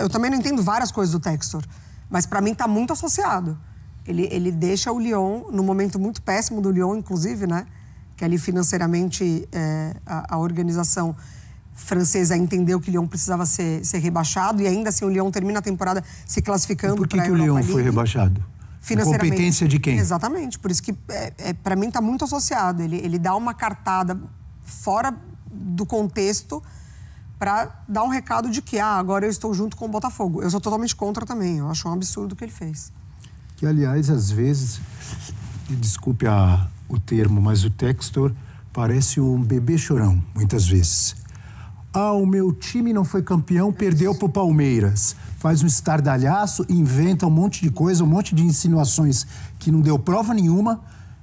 eu também não entendo várias coisas do Textor, mas para mim está muito associado. Ele deixa o Lyon, num momento muito péssimo do Lyon, inclusive, né? Que ali financeiramente a organização francesa entendeu que o Lyon precisava ser rebaixado e ainda assim o Lyon termina a temporada se classificando. Por que o Lyon foi rebaixado? Financeiramente. Competência de quem? Exatamente. Por isso que, para mim, está muito associado. Ele dá uma cartada fora do contexto para dar um recado de que agora eu estou junto com o Botafogo. Eu sou totalmente contra também. Eu acho um absurdo o que ele fez. Que, aliás, às vezes, desculpe o termo, mas o Textor parece um bebê chorão, muitas vezes. O meu time não foi campeão, perdeu pro Palmeiras. Faz um estardalhaço, inventa um monte de coisa, um monte de insinuações que não deu prova nenhuma,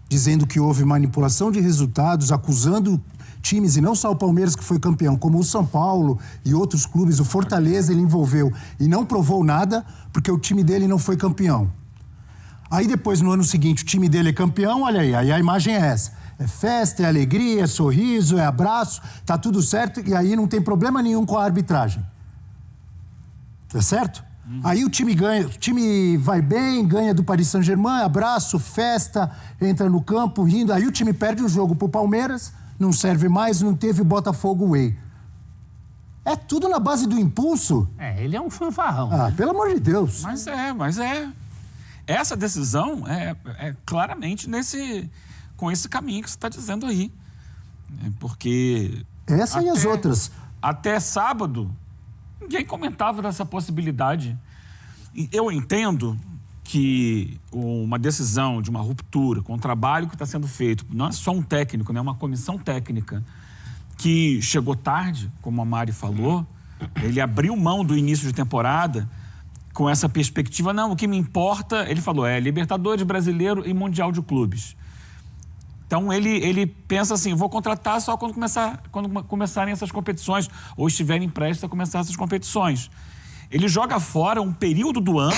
dizendo que houve manipulação de resultados, acusando times, e não só o Palmeiras que foi campeão, como o São Paulo e outros clubes, o Fortaleza ele envolveu e não provou nada porque o time dele não foi campeão. Aí depois, no ano seguinte, o time dele é campeão, olha aí a imagem é essa. É festa, é alegria, é sorriso, é abraço, tá tudo certo e aí não tem problema nenhum com a arbitragem. Tá certo? Aí o time ganha, o time vai bem, ganha do Paris Saint-Germain, abraço, festa, entra no campo rindo, aí o time perde o jogo pro Palmeiras, não serve mais, não teve Botafogo Way. É tudo na base do impulso. Ele é um fanfarrão. Né? Pelo amor de Deus. Mas é. Essa decisão é claramente com esse caminho que você está dizendo aí. Porque... Essa e as outras. Até sábado, ninguém comentava dessa possibilidade. E eu entendo que uma decisão de uma ruptura com o trabalho que está sendo feito, não é só um técnico, né? Uma comissão técnica que chegou tarde, como a Mari falou, ele abriu mão do início de temporada com essa perspectiva. Não, o que me importa, ele falou, Libertadores, Brasileiro e Mundial de Clubes. Então, ele pensa assim, vou contratar só quando começarem essas competições, ou estiverem prestes a começar essas competições. Ele joga fora um período do ano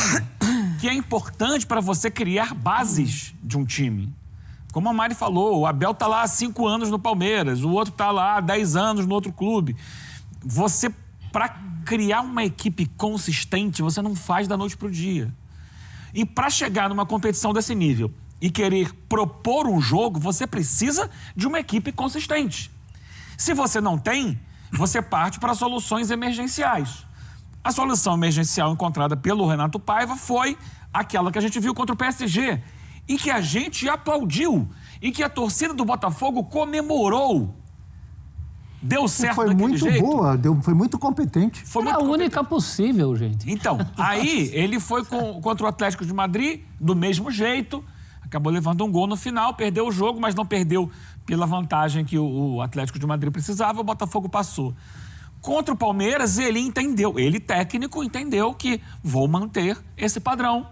que é importante para você criar bases de um time. Como a Mari falou, o Abel está lá há 5 anos no Palmeiras, o outro está lá há 10 anos no outro clube. Você, para criar uma equipe consistente, você não faz da noite para o dia. E para chegar numa competição desse nível e querer propor um jogo, você precisa de uma equipe consistente. Se você não tem, você parte para soluções emergenciais. A solução emergencial encontrada pelo Renato Paiva foi aquela que a gente viu contra o PSG e que a gente aplaudiu e que a torcida do Botafogo comemorou. Deu certo daquele jeito. Foi muito boa, foi muito competente. Foi a única possível, gente. Então, aí ele foi contra o Atlético de Madrid do mesmo jeito, acabou levando um gol no final, perdeu o jogo, mas não perdeu pela vantagem que o Atlético de Madrid precisava, o Botafogo passou. Contra o Palmeiras, ele técnico, entendeu que vou manter esse padrão,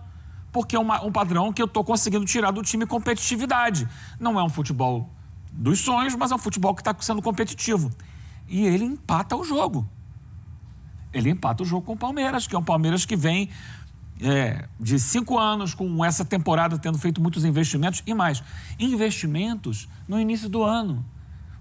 porque é um padrão que eu estou conseguindo tirar do time competitividade. Não é um futebol dos sonhos, mas é um futebol que está sendo competitivo. E ele empata o jogo. Ele empata o jogo com o Palmeiras, que é um Palmeiras que vem de 5 anos, com essa temporada tendo feito muitos investimentos e mais. Investimentos no início do ano.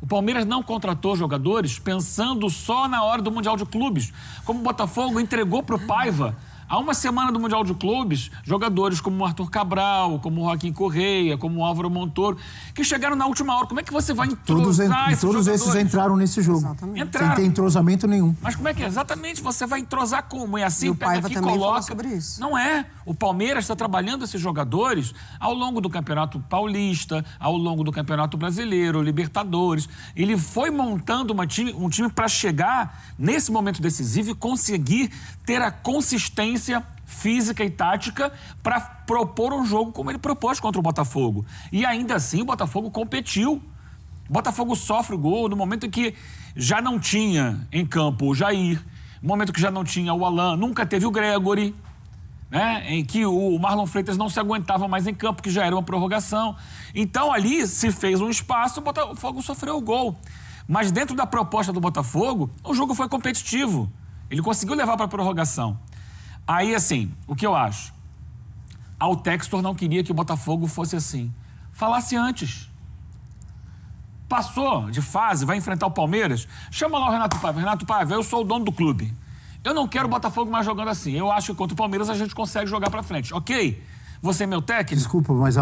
O Palmeiras não contratou jogadores pensando só na hora do Mundial de Clubes. Como o Botafogo entregou para o Paiva Há uma semana do Mundial de Clubes, jogadores como o Arthur Cabral, como o Joaquim Correia, como o Álvaro Montoro, que chegaram na última hora. Como é que você vai entrosar esses Todos jogadores? esses entraram nesse jogo. Sem ter entrosamento nenhum. Mas como é que é? Exatamente, você vai entrosar como? E assim, o Paiva pega aqui e também coloca. falou sobre isso. Não é. O Palmeiras está trabalhando esses jogadores ao longo do Campeonato Paulista, ao longo do Campeonato Brasileiro, Libertadores. Ele foi montando um time para chegar nesse momento decisivo e conseguir ter a consistência física e tática para propor um jogo como ele propôs contra o Botafogo. E ainda assim o Botafogo competiu. O Botafogo sofre o gol no momento em que já não tinha em campo o Jair, no momento que já não tinha o Alan, nunca teve o Gregory, né, em que o Marlon Freitas não se aguentava mais em campo, que já era uma prorrogação. Então ali se fez um espaço, o Botafogo sofreu o gol. Mas dentro da proposta do Botafogo, o jogo foi competitivo. Ele conseguiu levar para a prorrogação. Aí, assim, o que eu acho? O Textor não queria que o Botafogo fosse assim. Falasse antes. Passou de fase, vai enfrentar o Palmeiras, chama lá o Renato Paiva. Renato Paiva, eu sou o dono do clube. Eu não quero o Botafogo mais jogando assim. Eu acho que contra o Palmeiras a gente consegue jogar para frente. Ok? Você é meu técnico? Desculpa, mas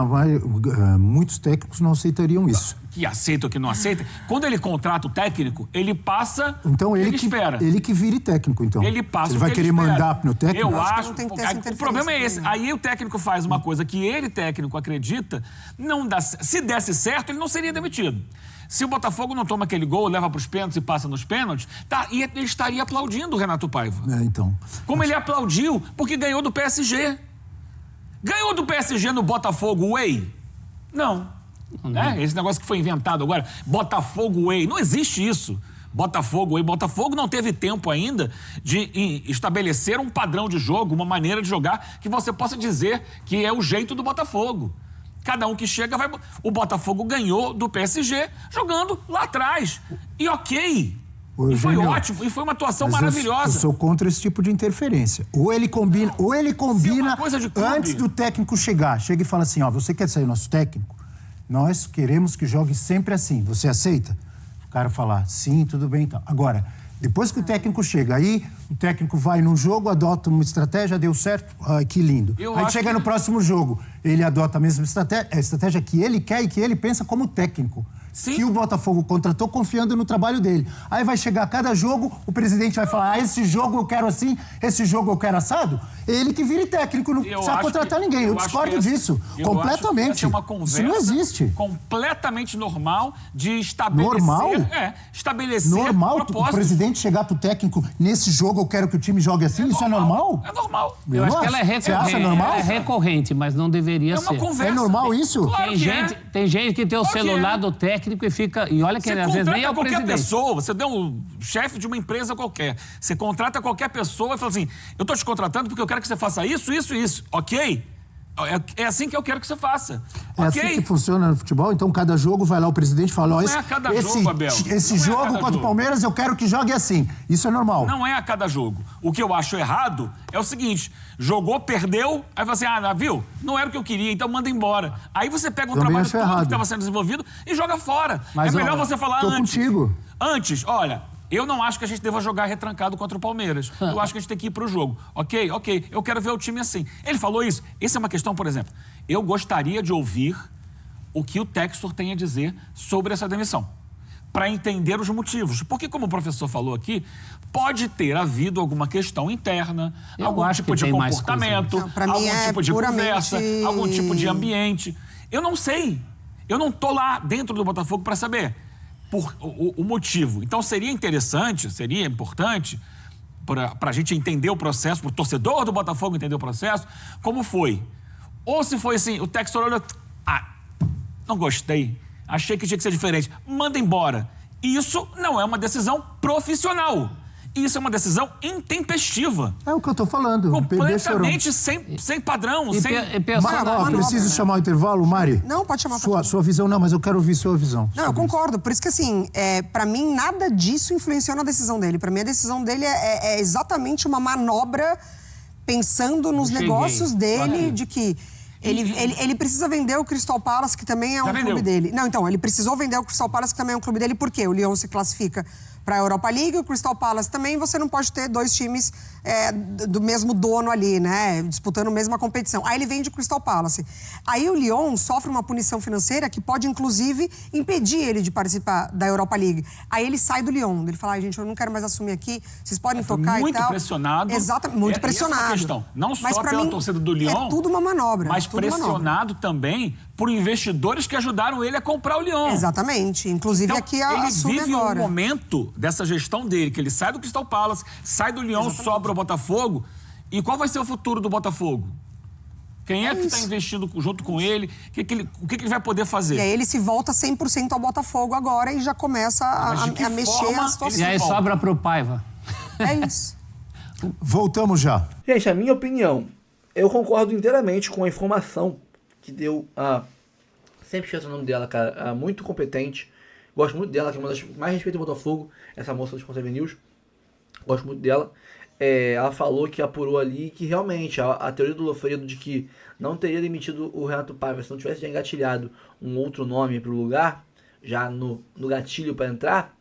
muitos técnicos não aceitariam isso. Que aceita ou que não aceita. Quando ele contrata o técnico, ele passa então, ele que espera. Ele que vire técnico, então. Ele passa ele vai querer mandar no técnico? Eu acho que o problema é esse. Aí o técnico faz uma coisa que ele, técnico, acredita, não dá. Se desse certo, ele não seria demitido. Se o Botafogo não toma aquele gol, leva para os pênaltis e passa nos pênaltis, e ele estaria aplaudindo o Renato Paiva. Então. Como ele aplaudiu porque ganhou do PSG. Ganhou do PSG no Botafogo Way? Não. Esse negócio que foi inventado agora, Botafogo Way, não existe isso. Botafogo Way, Botafogo não teve tempo ainda de estabelecer um padrão de jogo, uma maneira de jogar que você possa dizer que é o jeito do Botafogo. Cada um que chega vai... O Botafogo ganhou do PSG jogando lá atrás. E ok. E foi ótimo, e foi uma atuação maravilhosa. Eu sou contra esse tipo de interferência. Ou ele combina antes do técnico chegar. Chega e fala assim, você quer ser nosso técnico? Nós queremos que jogue sempre assim. Você aceita? O cara falar, sim, tudo bem, então. Agora, depois que o técnico chega, aí o técnico vai num jogo, adota uma estratégia, deu certo, ai, que lindo. Aí chega no próximo jogo, ele adota a mesma estratégia, a estratégia que ele quer e que ele pensa como técnico. Sim. Que o Botafogo contratou confiando no trabalho dele. Aí vai chegar a cada jogo, o presidente vai falar, esse jogo eu quero assim, esse jogo eu quero assado. Ele que vire técnico, não precisa contratar ninguém. Eu discordo disso, completamente. É uma conversa isso não existe. Completamente normal de estabelecer... Normal? Estabelecer normal? O presidente chegar pro técnico, nesse jogo eu quero que o time jogue assim, isso é normal? É normal. Eu acho que ela é recorrente. Você acha normal? É recorrente, mas não deveria ser. É uma conversa. É normal isso? Claro tem gente que tem o celular do técnico e fica... E olha que às vezes nem é o presidente. Pessoa, você deu um chefe de uma empresa qualquer, você contrata qualquer pessoa e fala assim, eu tô te contratando porque eu quero que você faça isso, isso e isso, ok? É assim que eu quero que você faça. É okay? assim que funciona no futebol? Então, cada jogo vai lá o presidente e fala... Não é a cada jogo, Abel. Esse jogo contra o Palmeiras eu quero que jogue assim. Isso é normal. Não é a cada jogo. O que eu acho errado é o seguinte, jogou, perdeu, aí fala assim, viu? Não era o que eu queria, então manda embora. Aí você pega um trabalho todo que estava sendo desenvolvido e joga fora. Mas, é melhor você falar tô antes. Contigo. Antes, olha... Eu não acho que a gente deva jogar retrancado contra o Palmeiras. Eu acho que a gente tem que ir pro jogo. Ok, eu quero ver o time assim. Ele falou isso. Essa é uma questão, por exemplo. Eu gostaria de ouvir o que o Textor tem a dizer sobre essa demissão, para entender os motivos. Porque, como o professor falou aqui, pode ter havido alguma questão interna, algum tipo de comportamento, algum tipo de conversa, algum tipo de ambiente. Eu não sei. Eu não tô lá dentro do Botafogo para saber o motivo. Então, seria interessante, seria importante para a gente entender o processo, para o torcedor do Botafogo entender o processo, como foi. Ou se foi assim, o Textor olhou, não gostei, achei que tinha que ser diferente, manda embora. Isso não é uma decisão profissional. Isso é uma decisão intempestiva. É o que eu tô falando. Completamente sem padrão. Preciso chamar o intervalo, Mari? Não, pode chamar. Sua visão, não, mas eu quero ouvir sua visão. Não, eu concordo. Por isso que, assim, pra mim, nada disso influenciou na decisão dele. Pra mim, a decisão dele é exatamente uma manobra pensando nos negócios dele, de que ele precisa vender o Crystal Palace, que também é um clube dele. Não, então, ele precisou vender o Crystal Palace, que também é um clube dele, por quê? O Lyon se classifica para a Europa League, o Crystal Palace também, você não pode ter 2 times do mesmo dono ali, né? Disputando a mesma competição. Aí ele vende o Crystal Palace. Aí o Lyon sofre uma punição financeira que pode, inclusive, impedir ele de participar da Europa League. Aí ele sai do Lyon. Ele fala, gente, eu não quero mais assumir aqui, vocês podem tocar e tal. Muito pressionado. Exatamente, muito pressionado. Essa é a questão. Não só pela torcida do Lyon. É tudo uma manobra. Mas pressionado também por investidores que ajudaram ele a comprar o Lyon. Exatamente. Inclusive então, aqui ele assume vive agora. um momento dessa gestão dele, que ele sai do Crystal Palace, sai do Lyon, sobra o Botafogo. E qual vai ser o futuro do Botafogo? Quem é que está investindo junto com ele? O que ele vai poder fazer? E aí ele se volta 100% ao Botafogo agora e já começa a mexer a situação. E aí sobra pro Paiva. É isso. Voltamos já. Gente, a minha opinião, eu concordo inteiramente com a informação que deu a... Sempre esqueço o nome dela, cara. Muito competente. Gosto muito dela, que é uma das que mais respeita o Botafogo. Essa moça do Sport TV News. Gosto muito dela. Ela falou que apurou ali que realmente a teoria do Lofredo de que não teria demitido o Renato Paiva se não tivesse já engatilhado um outro nome para o lugar, já no gatilho para entrar,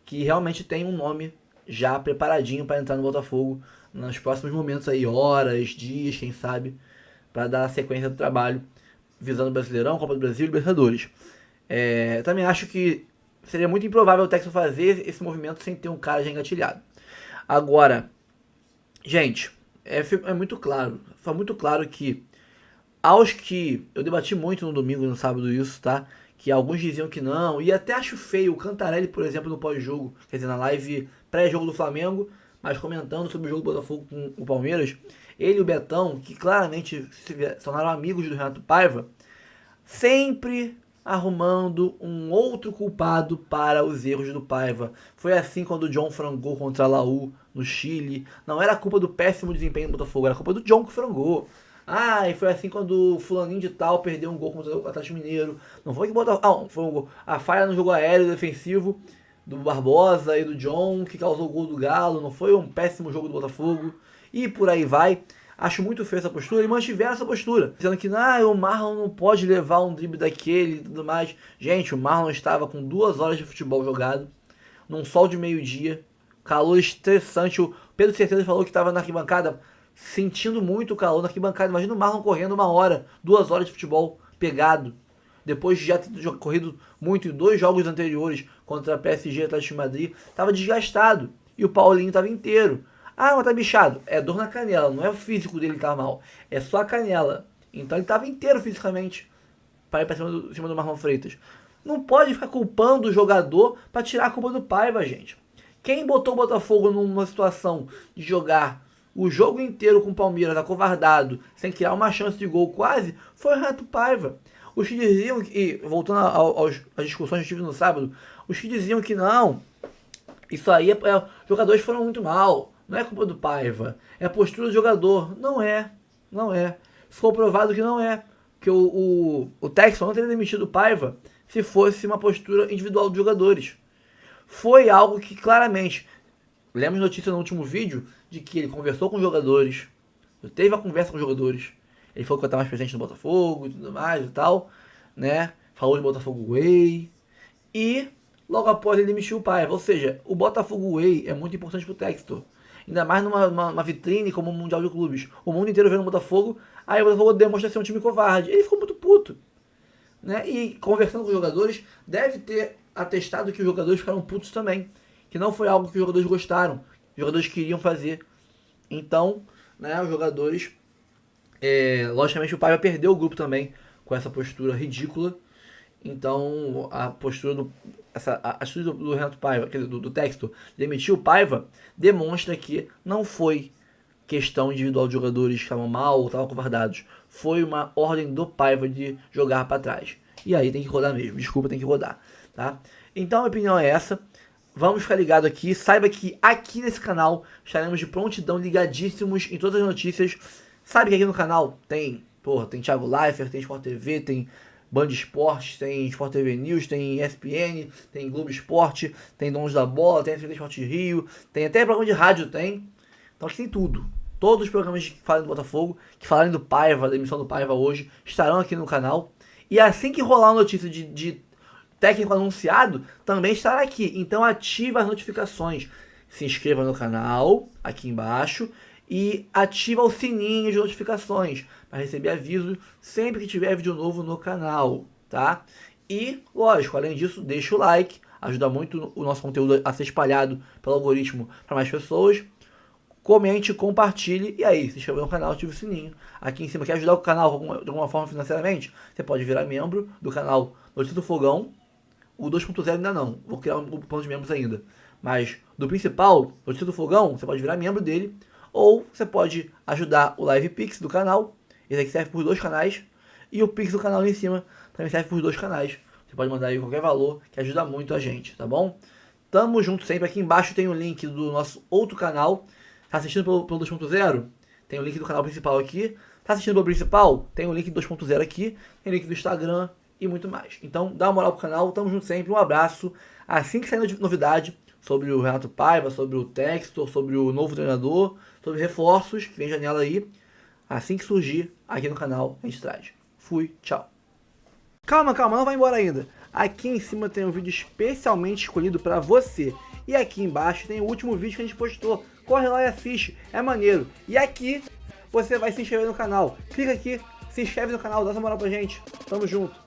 que realmente tem um nome já preparadinho para entrar no Botafogo nos próximos momentos aí, horas, dias, quem sabe, para dar a sequência do trabalho visando o Brasileirão, Copa do Brasil e Libertadores. Também acho que seria muito improvável o Texas fazer esse movimento sem ter um cara já engatilhado. Agora, gente, é muito claro, foi muito claro que aos que, eu debati muito no domingo e no sábado isso, tá? Que alguns diziam que não, e até acho feio o Cantarelli, por exemplo, no pós-jogo, quer dizer, na live pré-jogo do Flamengo, mas comentando sobre o jogo do Botafogo com o Palmeiras, ele e o Betão, que claramente se tornaram amigos do Renato Paiva, sempre arrumando um outro culpado para os erros do Paiva. Foi assim quando o John frangou contra a Laú no Chile. Não era culpa do péssimo desempenho do Botafogo, era culpa do John que frangou. E foi assim quando o fulaninho de tal perdeu um gol contra o Atlético Mineiro. Não foi que Botafogo... foi um gol. A falha no jogo aéreo defensivo do Barbosa e do John que causou o gol do Galo. Não foi um péssimo jogo do Botafogo. E por aí vai. Acho muito feio essa postura e mantiveram essa postura. Dizendo que o Marlon não pode levar um drible daquele e tudo mais. Gente, o Marlon estava com 2 horas de futebol jogado, num sol de meio-dia, calor estressante. O Pedro Certeza falou que estava na arquibancada sentindo muito o calor na arquibancada. Imagina o Marlon correndo 1 hora, 2 horas de futebol pegado. Depois de já ter corrido muito em 2 jogos anteriores contra a PSG e Atlético de Madrid, estava desgastado. E o Paulinho estava inteiro. Mas tá bichado. É dor na canela, não é o físico dele que tá mal. É só a canela. Então ele tava inteiro fisicamente para ir pra cima do Marlon Freitas. Não pode ficar culpando o jogador para tirar a culpa do Paiva, gente. Quem botou o Botafogo numa situação de jogar o jogo inteiro com o Palmeiras acovardado, sem criar uma chance de gol quase, foi o Renato Paiva. Os que diziam, e voltando às discussões que eu tive no sábado, os que diziam que não, isso aí os jogadores foram muito mal. Não é culpa do Paiva, é a postura do jogador. Não é. Ficou provado que não é. Que o Texas não teria demitido o Paiva se fosse uma postura individual dos jogadores. Foi algo que claramente... Lemos notícia no último vídeo de que ele conversou com os jogadores, teve a conversa com os jogadores, ele falou que vai estar mais presente no Botafogo e tudo mais e tal, né? Falou de Botafogo Way e logo após ele demitiu o Paiva. Ou seja, o Botafogo Way é muito importante pro Textor. Ainda mais numa vitrine como o Mundial de Clubes. O mundo inteiro vendo o Botafogo, aí o Botafogo demonstra ser um time covarde. Ele ficou muito puto. Né? E conversando com os jogadores, deve ter atestado que os jogadores ficaram putos também. Que não foi algo que os jogadores gostaram. Os jogadores queriam fazer. Então, né, os jogadores... logicamente o Paiva perdeu o grupo também com essa postura ridícula. Então, a postura a atitude do Renato Paiva, do Textor, demitir o Paiva, demonstra que não foi questão individual de jogadores que estavam mal ou estavam covardados. Foi uma ordem do Paiva de jogar para trás. E aí tem que rodar mesmo. Desculpa, tem que rodar. Tá? Então, a minha opinião é essa. Vamos ficar ligado aqui. Saiba que aqui nesse canal estaremos de prontidão, ligadíssimos em todas as notícias. Sabe que aqui no canal tem Thiago Leifert, tem Sport TV, tem Band Esportes, tem Sport TV News, tem ESPN, tem Globo Esporte, tem Donos da Bola, tem SBT Esporte Rio, tem até programa de rádio, tem. Então aqui tem tudo. Todos os programas que falam do Botafogo, que falarem do Paiva, da emissão do Paiva hoje, estarão aqui no canal. E assim que rolar a notícia de técnico anunciado também estará aqui. Então ativa as notificações. Se inscreva no canal, aqui embaixo, e ativa o sininho de notificações para receber aviso sempre que tiver vídeo novo no canal, tá? E, lógico, além disso, deixa o like, ajuda muito o nosso conteúdo a ser espalhado pelo algoritmo para mais pessoas. Comente, compartilhe e aí, se inscreva no canal, ative o sininho. Aqui em cima, quer ajudar o canal de alguma forma financeiramente? Você pode virar membro do canal Notícia do Fogão. O 2.0 ainda não, vou criar um plano de membros ainda. Mas do principal, Notícia do Fogão, você pode virar membro dele. Ou você pode ajudar o Live Pix do canal. Esse aqui serve por 2 canais. E o Pix do canal ali em cima também serve por 2 canais. Você pode mandar aí qualquer valor que ajuda muito a gente, tá bom? Tamo junto sempre. Aqui embaixo tem o link do nosso outro canal. Tá assistindo pelo 2.0? Tem o link do canal principal aqui. Tá assistindo pelo principal? Tem o link do 2.0 aqui. Tem o link do Instagram e muito mais. Então dá uma moral pro canal. Tamo junto sempre. Um abraço. Assim que sair novidade sobre o Renato Paiva, sobre o Textor, sobre o novo treinador, sobre reforços, que vem janela aí. Assim que surgir aqui no canal, a gente traz. Fui, tchau. Calma, não vai embora ainda. Aqui em cima tem um vídeo especialmente escolhido para você. E aqui embaixo tem o último vídeo que a gente postou. Corre lá e assiste, é maneiro. E aqui você vai se inscrever no canal. Clica aqui, se inscreve no canal, dá essa moral pra gente. Tamo junto.